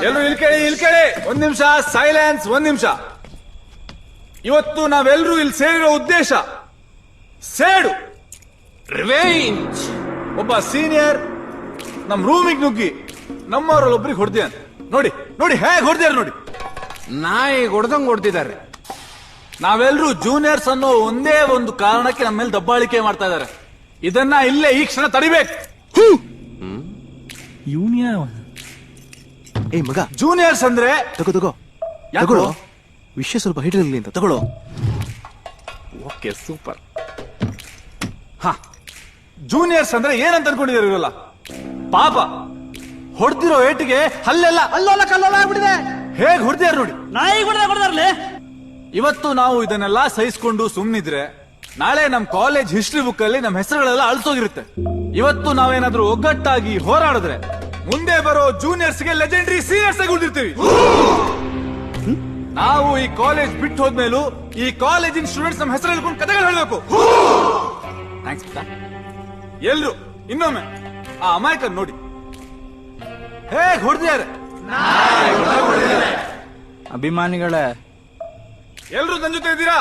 ಎಲ್ರು ಇಲ್ಲಿ ಕೇಳಿ ಒಂದ್ ನಿಮಿಷ ಸೈಲೆನ್ಸ್. ಒಂದ್ ನಿಮಿಷ. ಇವತ್ತು ನಾವೆಲ್ಲರೂ ಇಲ್ಲಿ ಸೇರಿರೋ ಉದ್ದೇಶ ಸೇಡು, ರಿವೆಂಜ್. ಒಬ್ಬ ಸೀನಿಯರ್ ನಮ್ ರೂಮಿಗೆ ನುಗ್ಗಿ ನಮ್ಮವರಲ್ಲೊಬ್ರಿಗೆ ಹೊಡೆದಿದ್ದಾನೆ. ನೋಡಿ ನೋಡಿ ಹೇಗೆ ಹೊಡೆದಾರೆ ನೋಡಿ. ನಾಯಿ ಹೊಡೆದಂಗ್ ಹೊಡ್ತಿದ್ದಾರೆ. ನಾವೆಲ್ಲರೂ ಜೂನಿಯರ್ಸ್ ಅನ್ನೋ ಒಂದೇ ಒಂದು ಕಾರಣಕ್ಕೆ ನಮ್ಮ ಮೇಲೆ ದಬ್ಬಾಳಿಕೆ ಮಾಡ್ತಾ ಇದ್ದಾರೆ. ಇದನ್ನ ಇಲ್ಲೇ ಈ ಕ್ಷಣ ತಡಿಬೇಕು. ಏ ಮಗ, ಜೂನಿಯರ್ಸ್ ಅಂದ್ರೆ ತಗೋ ಯಾಕೋ ವಿಷಯ ಸ್ವಲ್ಪ ಹೈಟ್ ಇರಲಿ ಅಂತ ತಗೊಳ್ಳೋ. Okay super. ಹ, ಜೂನಿಯರ್ಸ್ ಅಂದ್ರೆ ಏನಂತ ಅನ್ಕೊಂಡಿದ್ದಾರೆ ಇವರಲ್ಲ? ಪಾಪ ಹೊಡೆದಿರೋ ಏಟಿಗೆ ಹಲ್ಲೆಲ್ಲ ಅಲ್ಲೋಲ ಕಲ್ಲೋಲ ಆಗ್ಬಿಟ್ಟಿದೆ. ಹೇಗ್ ಹೊಡೆದಿದ್ದಾರೆ ನೋಡಿ. ನಾಯಿ ಹೊಡೆದಾರ್ಲಿ. ಇವತ್ತು ನಾವು ಇದನ್ನೆಲ್ಲ ಸಹಿಸ್ಕೊಂಡು ಸುಮ್ನಿದ್ರೆ ನಾಳೆ ನಮ್ ಕಾಲೇಜ್ ಹಿಸ್ಟ್ರಿ ಬುಕ್ ಅಲ್ಲಿ ನಮ್ ಹೆಸರುಗಳೆಲ್ಲ ಅಳ್ಸೋಗಿರುತ್ತೆ. ಇವತ್ತು ನಾವೇನಾದ್ರೂ ಒಗ್ಗಟ್ಟಾಗಿ ಹೋರಾಡಿದ್ರೆ ಮುಂದೆ ಬರೋ ಜೂನಿಯರ್ಸ್ ಗೆ ಲೆಜೆಂಡರಿ ಸೀನಿಯರ್ಸ್ ಆಗಿ ಉಳಿದಿರ್ತೀವಿ. ನಾವು ಈ ಕಾಲೇಜ್ ಬಿಟ್ಟು ಹೋದ್ಮೇಲೂ ಈ ಕಾಲೇಜಿನ ಸ್ಟೂಡೆಂಟ್ಸ್ ನಮ್ಮ ಹೆಸರು ಹೇಳ್ಕೊಂಡು ಕಥೆಗಳು ಹೇಳಬೇಕು. ಥ್ಯಾಂಕ್ಸ್. ಎಲ್ರು ಇನ್ನೊಮ್ಮೆ ಆ ಅಮಾಯಕ ನೋಡಿ ಹೇಗ್ ಹೊಡೆದಿದ್ದಾರೆ. ಅಭಿಮಾನಿಗಳೇ, ಎಲ್ರು ನನ್ನ ಜೊತೆ ಇದ್ದೀರಾ?